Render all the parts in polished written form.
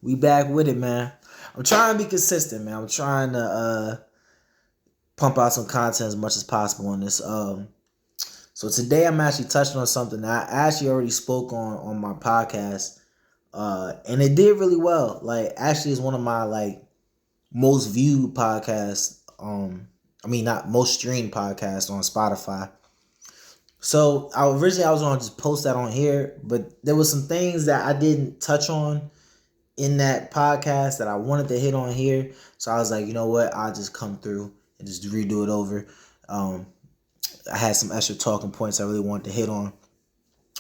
We back with it, man. I'm trying to be consistent, man. I'm trying to pump out some content as much as possible on this. So today I'm actually touching on something that I actually already spoke on my podcast, and it did really well. Like, actually, it's one of my most viewed podcasts. I mean, not most streamed podcasts on Spotify. So I was gonna just post that on here, but there was some things that I didn't touch on in that podcast that I wanted to hit on here. So I was like, you know what? I'll just come through and just redo it over. Um, I had some extra talking points I really wanted to hit on.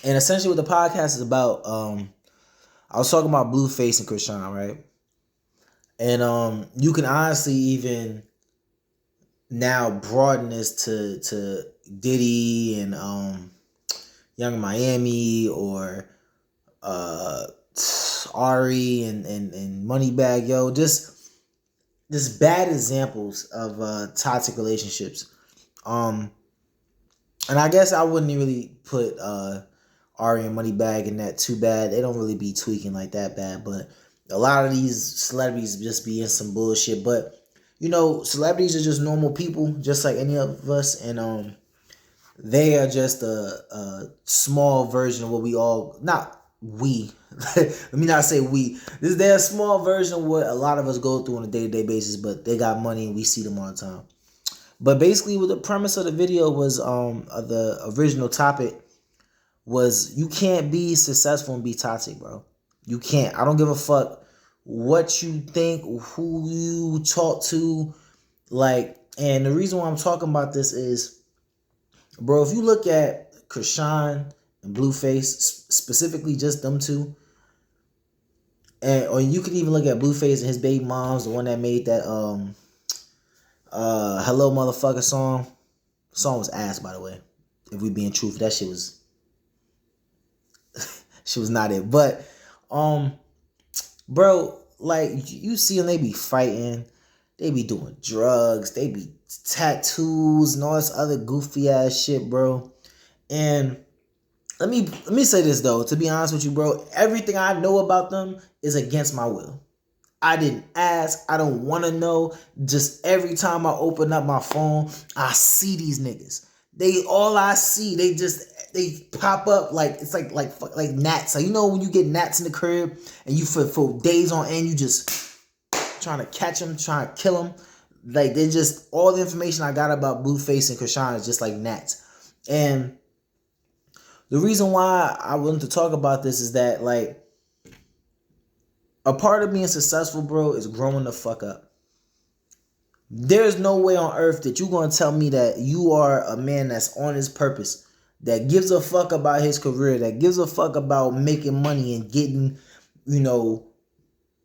And essentially what the podcast is about, I was talking about Blueface and Krishan, right? And you can honestly even now broaden this to Diddy and Young Miami or Ari and Moneybag Yo, just bad examples of toxic relationships. Um, and I guess I wouldn't really put Ari and Moneybag in that too bad. They don't really be tweaking like that bad, but a lot of these celebrities just be in some bullshit. But you know, celebrities are just normal people, just like any of us, and they are just a small version of what we all not we. Let me not say we. They're a small version of what a lot of us go through on a day-to-day basis, but they got money and we see them all the time. But basically what the premise of the video was, of the original topic was, you can't be successful and be toxic, bro. You can't. I don't give a fuck what you think, who you talk to, and the reason why I'm talking about this is, bro, if you look at Krishan and Blueface, specifically just them two, or you can even look at Blueface and his baby moms, the one that made that Hello Motherfucker song. The song was ass, by the way. If we being truthful, that shit was she was not it. But bro, like, you see them, they be fighting, they be doing drugs, they be tattoos and all this other goofy ass shit, bro. And let me say this though, to be honest with you, bro, everything I know about them is against my will. I didn't ask. I don't want to know. Just every time I open up my phone, I see these niggas. All I see, they pop up like it's like gnats. So you know when you get gnats in the crib and you for days on end, you just trying to catch them, trying to kill them. Like, they just, all the information I got about Blueface and Krishan is just like gnats. And the reason why I wanted to talk about this is that, like, a part of being successful, bro, is growing the fuck up. There's no way on earth that you're going to tell me that you are a man that's on his purpose, that gives a fuck about his career, that gives a fuck about making money and getting, you know,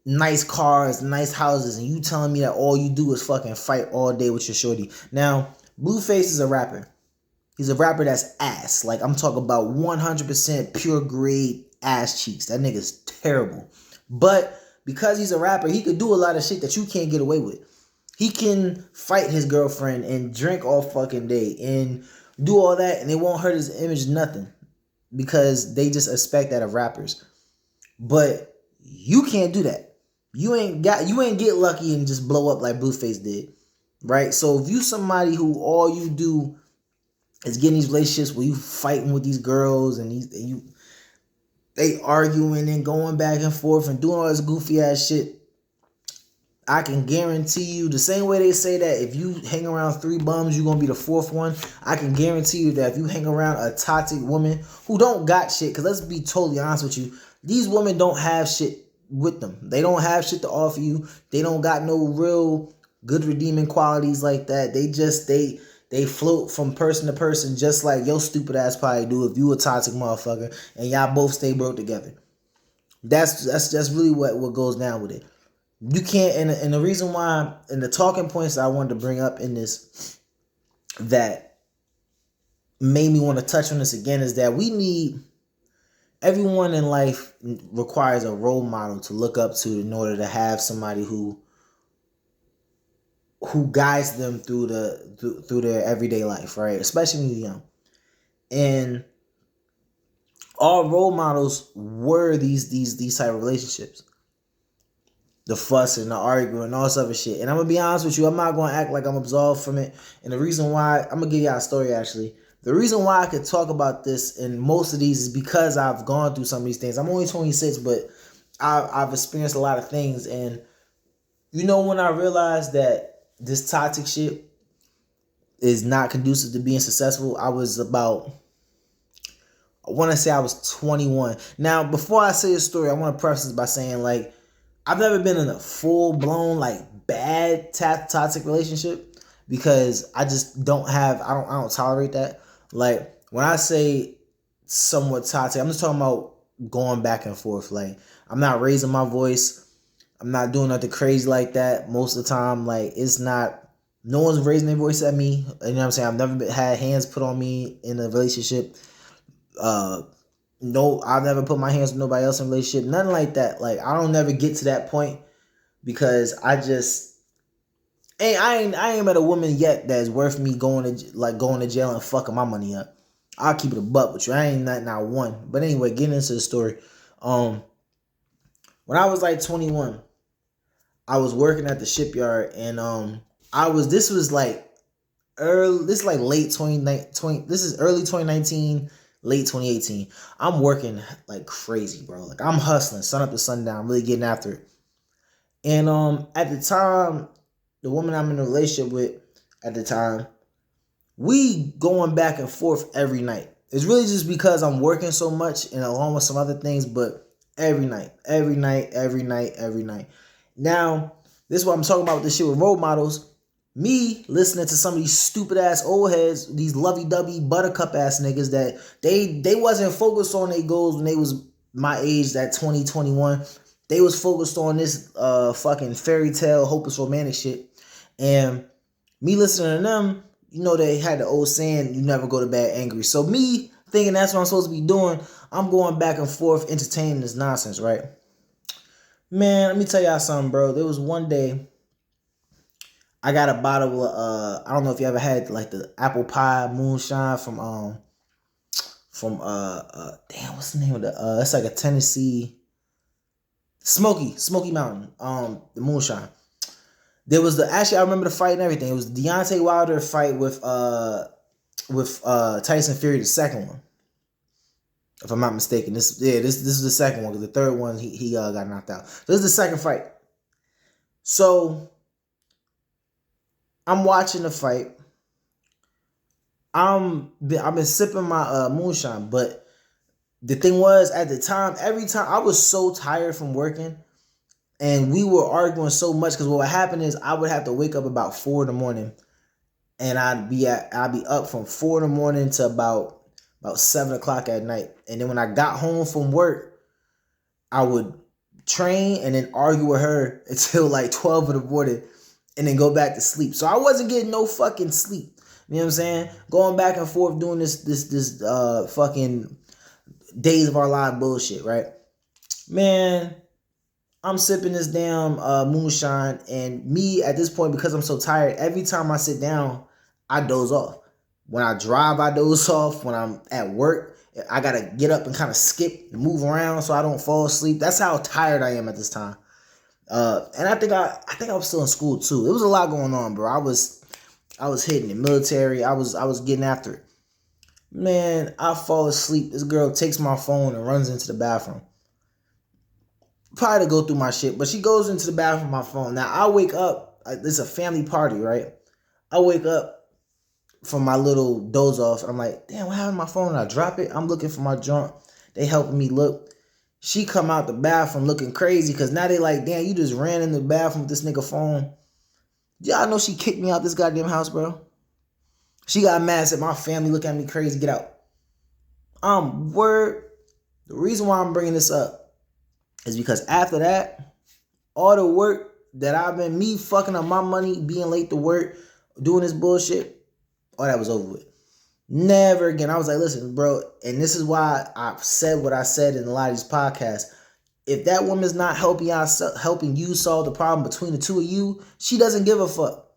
nice cars, nice houses, and you telling me that all you do is fucking fight all day with your shorty. Now, Blueface is a rapper. He's a rapper that's ass. Like, I'm talking about 100% pure grade ass cheeks. That nigga's terrible. But because he's a rapper, he could do a lot of shit that you can't get away with. He can fight his girlfriend and drink all fucking day and do all that, and it won't hurt his image nothing, because they just expect that of rappers. But you can't do that. You ain't get lucky and just blow up like Blueface did, right? So if you somebody who all you do is getting these relationships where you fighting with these girls and they arguing and going back and forth and doing all this goofy ass shit, I can guarantee you, the same way they say that if you hang around three bums, you're going to be the fourth one, I can guarantee you that if you hang around a toxic woman who don't got shit, because let's be totally honest with you, these women don't have shit with them. They don't have shit to offer you. They don't got no real good redeeming qualities like that. They float from person to person, just like your stupid ass probably do if you a toxic motherfucker and y'all both stay broke together. That's really what goes down with it. You can't, and the reason why, and the talking points I wanted to bring up in this that made me want to touch on this again is that everyone in life requires a role model to look up to in order to have somebody who guides them through their everyday life, right? Especially when you're young. And all role models were these type of relationships. the fuss and the arguing and all this other shit. And I'm gonna be honest with you, I'm not gonna act like I'm absolved from it. And the reason why, I'm gonna give y'all a story actually. The reason why I could talk about this in most of these is because I've gone through some of these things. I'm only 26, but I've experienced a lot of things. And you know, when I realized that this toxic shit is not conducive to being successful, I was about, I want to say I was 21. Now, before I say a story, I want to preface this by saying, like, I've never been in a full blown like bad toxic relationship because I just don't have, I don't tolerate that. Like when I say somewhat toxic, I'm just talking about going back and forth. Like I'm not raising my voice. I'm not doing nothing crazy like that most of the time. Like it's not, no one's raising their voice at me. You know what I'm saying? I've never had hands put on me in a relationship. No, I've never put my hands with nobody else in a relationship. Nothing like that. Like I don't never get to that point because I just I ain't met a woman yet that's worth me going to jail and fucking my money up. I'll keep it a buck with you. I ain't not one. But anyway, getting into the story. When I was like 21, I was working at the shipyard and this was like early, this is like late 2020, this is early 2019, late 2018. I'm working like crazy, bro. Like I'm hustling, sun up to sundown, really getting after it. And at the time, the woman I'm in a relationship with at the time, we going back and forth every night. It's really just because I'm working so much and along with some other things, but every night. Now, this is what I'm talking about with this shit with role models. Me listening to some of these stupid ass old heads, these lovey-dovey buttercup ass niggas that they wasn't focused on their goals when they was my age, that 2021. They was focused on this fucking fairy tale, hopeless romantic shit. And me listening to them, you know, they had the old saying, you never go to bed angry. So me thinking that's what I'm supposed to be doing, I'm going back and forth entertaining this nonsense, right? Man, let me tell y'all something, bro. There was one day I got a bottle of I don't know if you ever had like the apple pie moonshine from damn, what's the name of the it's like a Tennessee Smoky Mountain, the moonshine. There was actually I remember the fight and everything. It was Deontay Wilder fight with Tyson Fury, the second one. If I'm not mistaken. This is the second one, because the third one he got knocked out. So this is the second fight. So I'm watching the fight. I've been sipping my moonshine, but the thing was, at the time, every time I was so tired from working, and we were arguing so much because what would happen is I would have to wake up about 4 in the morning, and I'd be up from 4 in the morning to about 7 o'clock at night. And then when I got home from work, I would train and then argue with her until like 12 in the morning, and then go back to sleep. So I wasn't getting no fucking sleep. You know what I'm saying? Going back and forth doing this fucking days of our life bullshit, right? Man, I'm sipping this damn moonshine, and me at this point, because I'm so tired, every time I sit down, I doze off. When I drive, I doze off. When I'm at work, I gotta get up and kind of skip and move around so I don't fall asleep. That's how tired I am at this time. And I think I was still in school too. There was a lot going on, bro. I was hitting the military. I was getting after it. Man, I fall asleep. This girl takes my phone and runs into the bathroom. Probably to go through my shit, but she goes into the bathroom with my phone. Now I wake up. It's a family party, right? I wake up from my little doze off, and I'm like, damn, what happened to my phone? I drop it. I'm looking for my junk. They helping me look. She come out the bathroom looking crazy because now they like, damn, you just ran in the bathroom with this nigga phone. Y'all know she kicked me out this goddamn house, bro. She got mad, said my family look at me crazy, get out. Word. The reason why I'm bringing this up is because after that, all the work that I've been, me fucking up my money, being late to work, doing this bullshit, all that was over with. Never again. I was like, listen, bro, and this is why I said what I said in a lot of these podcasts. If that woman's not helping you solve the problem between the two of you, she doesn't give a fuck.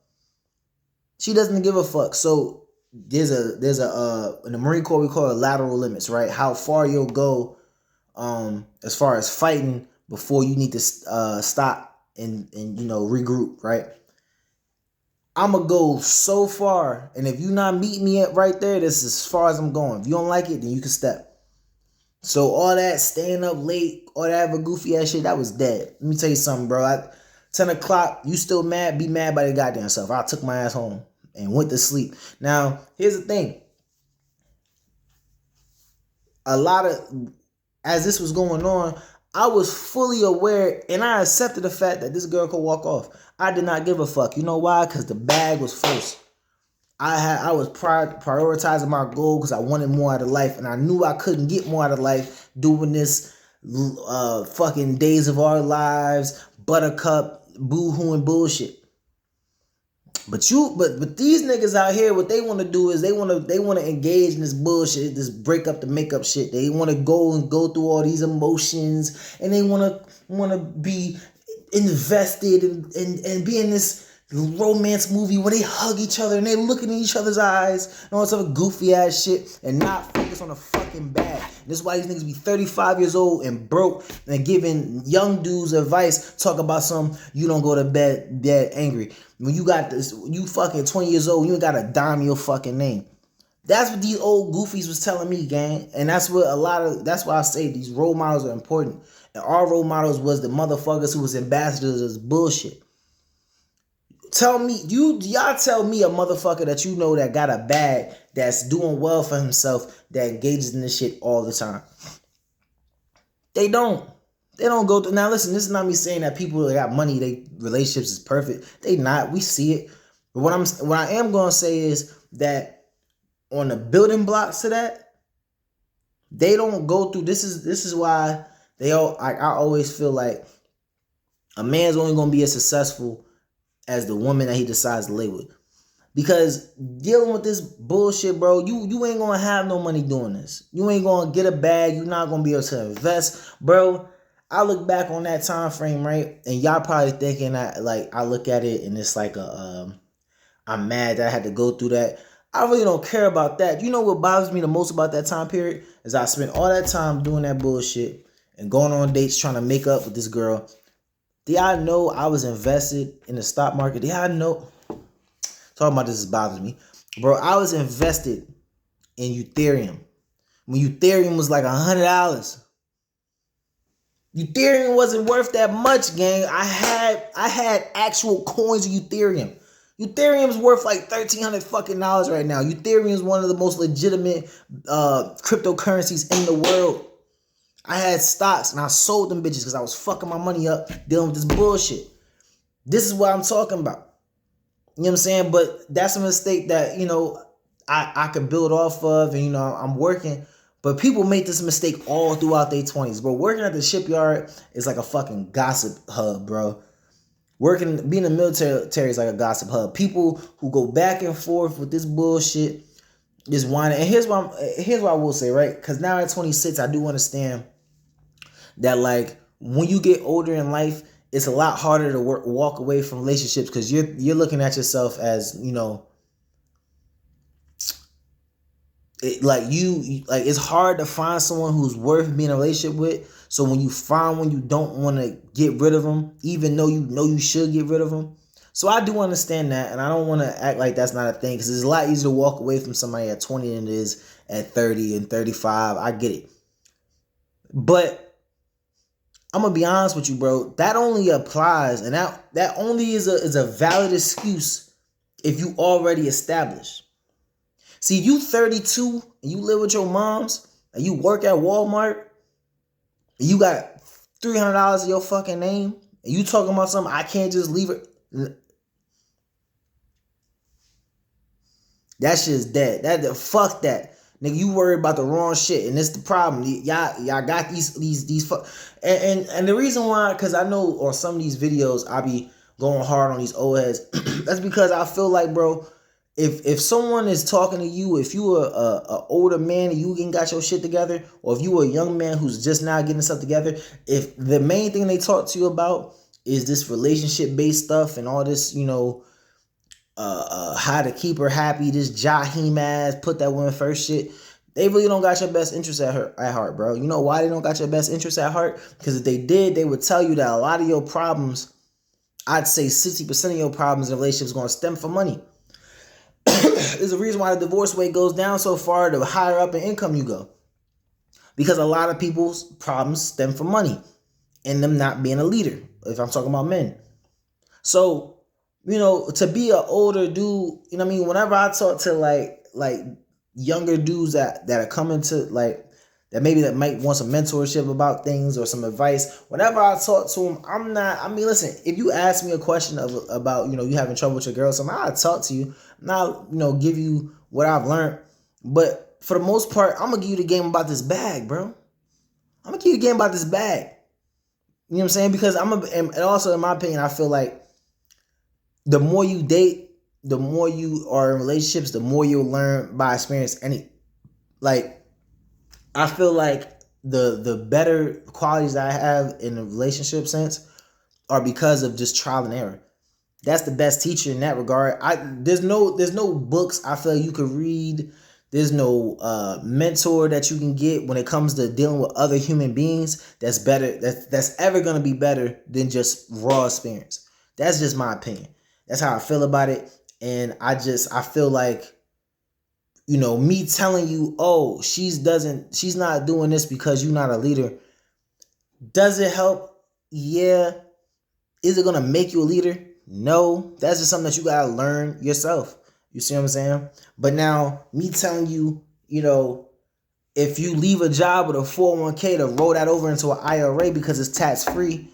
She doesn't give a fuck. So there's a in the Marine Corps we call it lateral limits, right? How far you'll go as far as fighting before you need to stop and you know, regroup, right? I'm gonna go so far, and if you not meeting me at right there, this is as far as I'm going. If you don't like it, then you can step. So all that staying up late, all that other goofy ass shit, that was dead. Let me tell you something, bro. 10 o'clock, you still mad? Be mad by the goddamn self. I took my ass home and went to sleep. Now, here's the thing. A lot of, as this was going on, I was fully aware and I accepted the fact that this girl could walk off. I did not give a fuck. You know why? Because the bag was first. I was prioritizing my goal because I wanted more out of life, and I knew I couldn't get more out of life doing this fucking Days of Our Lives, Buttercup, boo-hoo and bullshit. But these niggas out here, what they want to do is they want to engage in this bullshit, this break up the makeup shit. They want to go through all these emotions, and they want to be invested and be in this romance movie where they hug each other and they looking in each other's eyes and all this other goofy ass shit and not focus on the fucking bag. This is why these niggas be 35 years old and broke and giving young dudes advice, talk about some, you don't go to bed dead angry. When you got this, you fucking 20 years old, you ain't got a dime in your fucking name. That's what these old goofies was telling me, gang. And that's why I say these role models are important. And our role models was the motherfuckers who was ambassadors of this bullshit. Y'all tell me a motherfucker that you know that got a bag, that's doing well for himself, that engages in this shit all the time. They don't go through. Now listen, this is not me saying that people that got money, they relationships is perfect. They not. We see it. But what I am gonna say is that on the building blocks to that, they don't go through. This is why I always feel like a man's only gonna be as successful as the woman that he decides to lay with. Because dealing with this bullshit, bro, you ain't gonna have no money doing this. You ain't gonna get a bag. You're not gonna be able to invest. Bro, I look back on that time frame, right? And y'all probably thinking that, like, I look at it and it's like I'm mad that I had to go through that. I really don't care about that. You know what bothers me the most about that time period? Is I spent all that time doing that bullshit and going on dates trying to make up with this girl. Did I know I was invested in the stock market? Did I know? Talking about this bothers me. Bro, I was invested in Ethereum. When Ethereum was like $100. Ethereum wasn't worth that much, gang. I had actual coins of Ethereum. Ethereum's worth like $1,300 fucking dollars right now. Ethereum is one of the most legitimate cryptocurrencies in the world. I had stocks and I sold them bitches because I was fucking my money up dealing with this bullshit. This is what I'm talking about. You know what I'm saying? But that's a mistake that, you know, I could build off of, and, you know, I'm working. But people make this mistake all throughout their 20s, bro. Working at the shipyard is like a fucking gossip hub, bro. Being in the military is like a gossip hub. People who go back and forth with this bullshit, this whining. And here's what I will say, right? Because now at 26, I do understand that, like, when you get older in life, it's a lot harder to walk away from relationships because you're looking at yourself as, you know, it's hard to find someone who's worth being in a relationship with. So when you find one, you don't want to get rid of them, even though you know you should get rid of them. So I do understand that, and I don't want to act like that's not a thing, because it's a lot easier to walk away from somebody at 20 than it is at 30 and 35. I get it. But I'm going to be honest with you, bro. That only applies, and that only is a valid excuse if you already established. See, you 32 and you live with your moms and you work at Walmart and you got $300 in your fucking name and you talking about something, I can't just leave it. That shit's dead. Fuck that. Nigga, you worried about the wrong shit, and it's the problem. Y'all got these fuck, and the reason why, because I know on some of these videos I be going hard on these old heads. That's because I feel like, bro, if someone is talking to you, if you are a older man and you ain't got your shit together, or if you are a young man who's just now getting stuff together, if the main thing they talk to you about is this relationship based stuff and all this, you know, how to keep her happy, this Jaheim ass, put that woman first shit, they really don't got your best interest at heart, bro. You know why they don't got your best interest at heart? Because if they did, they would tell you that a lot of your problems I'd say 60% of your problems in relationships going to stem from money. There's a reason why the divorce rate goes down so far the higher up in income you go. Because a lot of people's problems stem from money and them not being a leader, if I'm talking about men. So, to be an older dude, whenever I talk to like younger dudes that are coming to that might want some mentorship about things or some advice, whenever I talk to them, listen, if you ask me a question about, you having trouble with your girl or something, I'll talk to you. Now, give you what I've learned. But for the most part, I'm going to give you the game about this bag, bro. I'm going to give you the game about this bag. You know what I'm saying? Because and also in my opinion, I feel like the more you date, the more you are in relationships, the more you'll learn by experience. I feel like the better qualities I have in a relationship sense are because of just trial and error. That's the best teacher in that regard. There's no books I feel like you could read. There's no mentor that you can get when it comes to dealing with other human beings that's better. That's ever gonna be better than just raw experience. That's just my opinion. That's how I feel about it. And I feel like, me telling you, oh, she's not doing this because you're not a leader. Does it help? Yeah. Is it gonna make you a leader? No. That's just something that you gotta learn yourself. You see what I'm saying? But now, me telling you, if you leave a job with a 401k to roll that over into an IRA because it's tax-free,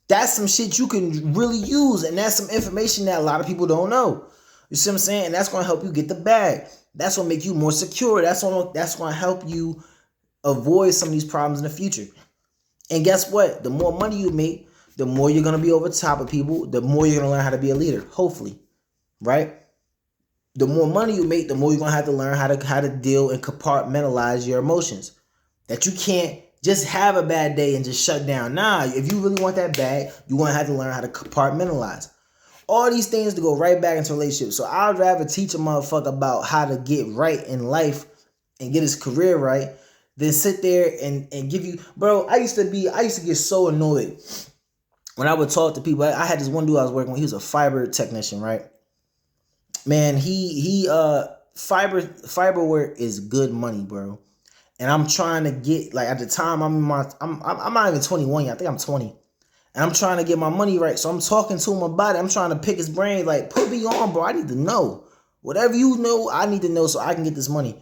that's some shit you can really use. And that's some information that a lot of people don't know. You see what I'm saying? And that's going to help you get the bag. That's going to make you more secure. That's going to help you avoid some of these problems in the future. And guess what? The more money you make, the more you're going to be over top of people, the more you're going to learn how to be a leader, hopefully. Right? The more money you make, the more you're going to have to learn how to deal and compartmentalize your emotions. That you can't just have a bad day and just shut down. Nah, if you really want that bag, you're going to have to learn how to compartmentalize. All these things to go right back into relationships. So I'd rather teach a motherfucker about how to get right in life and get his career right than sit there and give you... Bro, I used to get so annoyed when I would talk to people. I had this one dude I was working with. He was a fiber technician, right? Man, fiber work is good money, bro. And I'm trying to get, at the time, I'm not even 21 yet. I think I'm 20. And I'm trying to get my money right. So I'm talking to him about it. I'm trying to pick his brain. Put me on, bro. I need to know. Whatever you know, I need to know so I can get this money.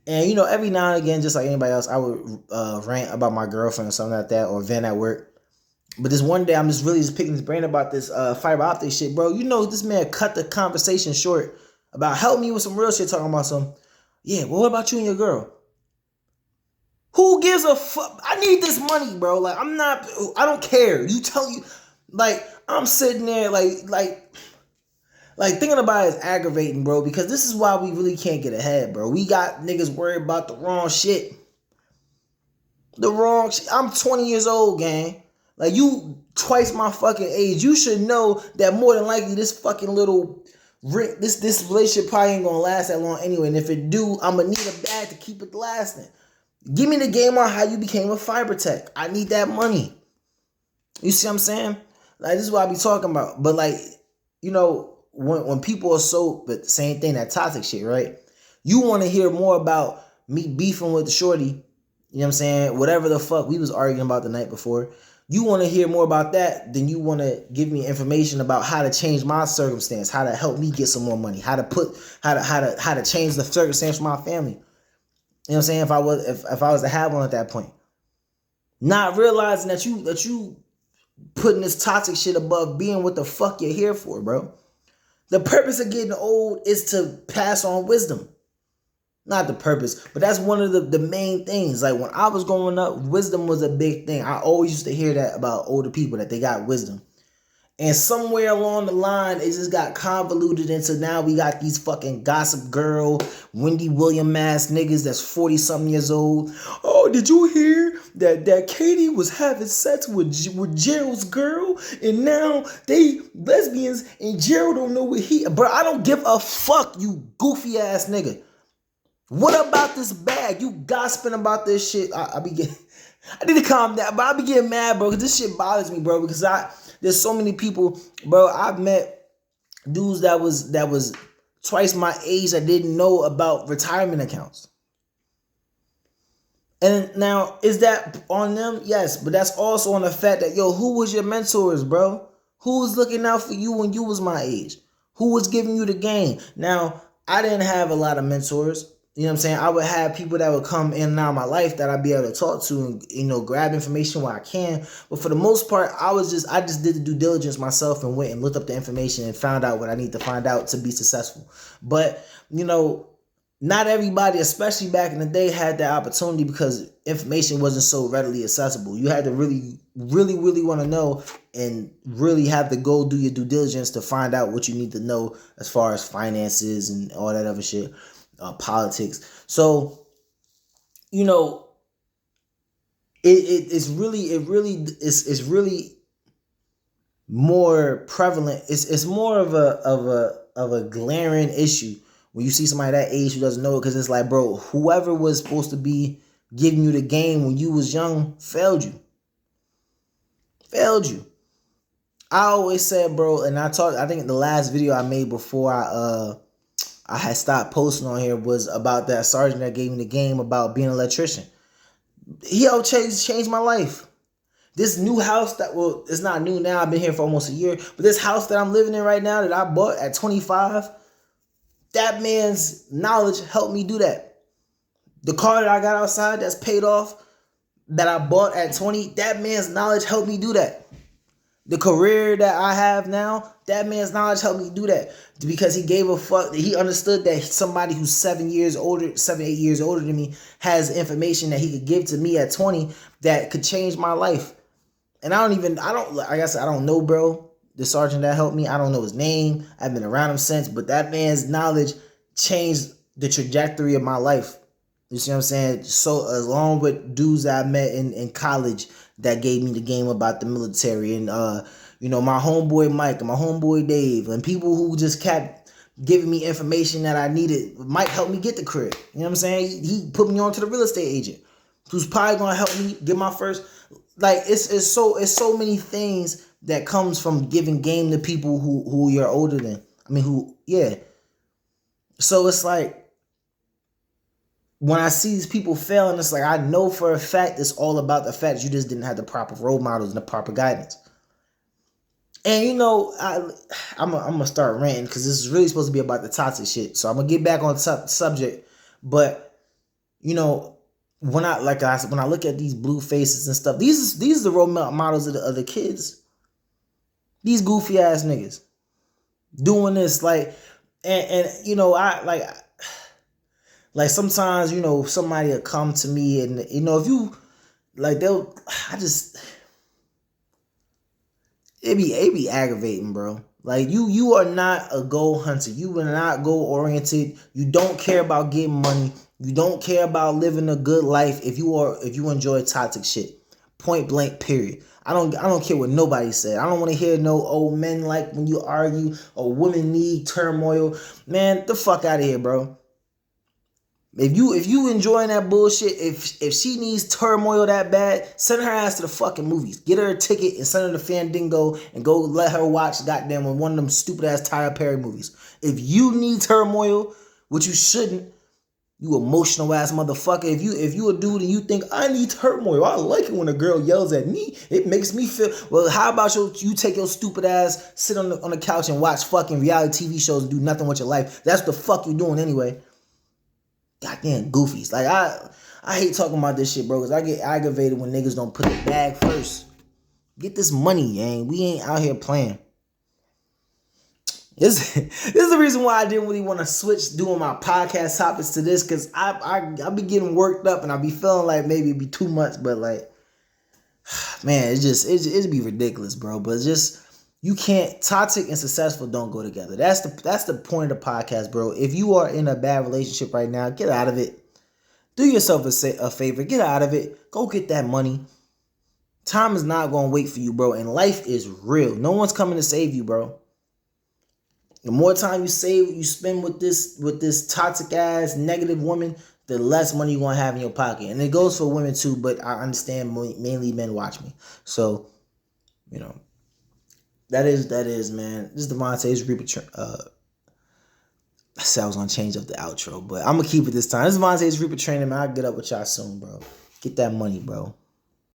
And, every now and again, just like anybody else, I would rant about my girlfriend or something like that, or vent at work. But this one day, I'm just picking his brain about this fiber optic shit, bro. This man cut the conversation short about help me with some real shit, talking about some, yeah, well, what about you and your girl? Who gives a fuck? I need this money, bro. I don't care. I'm sitting there thinking about it is aggravating, bro, because this is why we really can't get ahead, bro. We got niggas worried about the wrong shit. I'm 20 years old, gang. You twice my fucking age. You should know that more than likely this fucking this relationship probably ain't gonna last that long anyway. And if it do, I'm gonna need a bag to keep it lasting. Give me the game on how you became a fiber tech. I need that money. You see what I'm saying? This is what I be talking about. But when people are but the same thing, that toxic shit, right? You want to hear more about me beefing with the shorty. You know what I'm saying? Whatever the fuck we was arguing about the night before. You want to hear more about that than you want to give me information about how to change my circumstance, how to help me get some more money, how to change the circumstance for my family. You know what I'm saying? If I was to have one at that point, not realizing that you putting this toxic shit above being what the fuck you're here for, bro. The purpose of getting old is to pass on wisdom. Not the purpose, but that's one of the main things. When I was growing up, wisdom was a big thing. I always used to hear that about older people, that they got wisdom. And somewhere along the line, it just got convoluted into now we got these fucking Gossip Girl, Wendy Williams ass niggas that's 40-something years old. Oh, did you hear that Katie was having sex with Gerald's girl? And now they lesbians and Gerald don't know what he... Bro, I don't give a fuck, you goofy ass nigga. What about this bag? You gossiping about this shit. I be getting... I need to calm down, but I be getting mad, bro, because this shit bothers me, bro, because there's so many people, bro. I've met dudes that was twice my age that didn't know about retirement accounts. And now, is that on them? Yes, but that's also on the fact that, yo, who was your mentors, bro? Who was looking out for you when you was my age? Who was giving you the game? Now, I didn't have a lot of mentors. You know what I'm saying? I would have people that would come in and out of my life that I'd be able to talk to and, grab information where I can. But for the most part, I just did the due diligence myself and went and looked up the information and found out what I need to find out to be successful. But, not everybody, especially back in the day, had that opportunity because information wasn't so readily accessible. You had to really, really, really want to know and really have to go do your due diligence to find out what you need to know as far as finances and all that other shit, politics. So, it's really more prevalent. It's more of a glaring issue when you see somebody that age who doesn't know it, because it's like, bro, whoever was supposed to be giving you the game when you was young failed you. I always said, bro, and I think the last video I made before I had stopped posting on here was about that sergeant that gave me the game about being an electrician. He helped change my life. This new house it's not new now, I've been here for almost a year, but this house that I'm living in right now that I bought at 25, that man's knowledge helped me do that. The car that I got outside that's paid off, that I bought at 20, that man's knowledge helped me do that. The career that I have now, that man's knowledge helped me do that. Because he gave a fuck. He understood that somebody who's 7, 8 years older than me has information that he could give to me at 20 that could change my life. And like I said, I don't know, bro. The sergeant that helped me, I don't know his name. I've been around him since, but that man's knowledge changed the trajectory of my life. You see what I'm saying? So along with dudes that I met in college that gave me the game about the military, and my homeboy Mike and my homeboy Dave, and people who just kept giving me information that I needed. Mike helped me get the crib. You know what I'm saying? He put me on to the real estate agent who's probably gonna help me get my first. Like it's so many things that comes from giving game to people who you're older than. So it's like, when I see these people fail, and it's like, I know for a fact it's all about the fact you just didn't have the proper role models and the proper guidance. And I'm gonna start ranting because this is really supposed to be about the toxic shit. So I'm gonna get back on subject, but when I look at these blue faces and stuff, these are the role models of the other kids. These goofy ass niggas doing this, like, and I like sometimes, somebody will come to me and, if you like, it be aggravating, bro. Like, you are not a goal hunter. You are not goal oriented. You don't care about getting money. You don't care about living a good life if you enjoy toxic shit. Point blank, period. I don't care what nobody said. I don't want to hear no old men like when you argue or women need turmoil. Man, the fuck out of here, bro. If you enjoying that bullshit, if she needs turmoil that bad, send her ass to the fucking movies. Get her a ticket and send her to Fandango and go let her watch goddamn one of them stupid ass Tyler Perry movies. If you need turmoil, which you shouldn't, you emotional ass motherfucker. If you a dude and you think I need turmoil, I like it when a girl yells at me. It makes me feel. Well, how about you take your stupid ass, sit on the couch and watch fucking reality TV shows and do nothing with your life? That's the fuck you doing anyway. Goddamn goofies. Like, I hate talking about this shit, bro, because I get aggravated when niggas don't put the bag first. Get this money, gang. We ain't out here playing. This is the reason why I didn't really want to switch doing my podcast topics to this, because I be getting worked up and I be feeling like maybe it'd be too much, but like, man, it'd be ridiculous, bro. But just, you can't, toxic and successful don't go together. That's the point of the podcast, bro. If you are in a bad relationship right now, get out of it. Do yourself a favor. Get out of it. Go get that money. Time is not going to wait for you, bro. And life is real. No one's coming to save you, bro. The more time you spend with this toxic ass negative woman, the less money you're gonna have in your pocket. And it goes for women too, but I understand mainly men watch me. So, you know, that is, man. This is Devontae's Reaper. I said I was gonna change up the outro, but I'm gonna keep it this time. This is Devontae's Reaper Training, man. I'll get up with y'all soon, bro. Get that money, bro.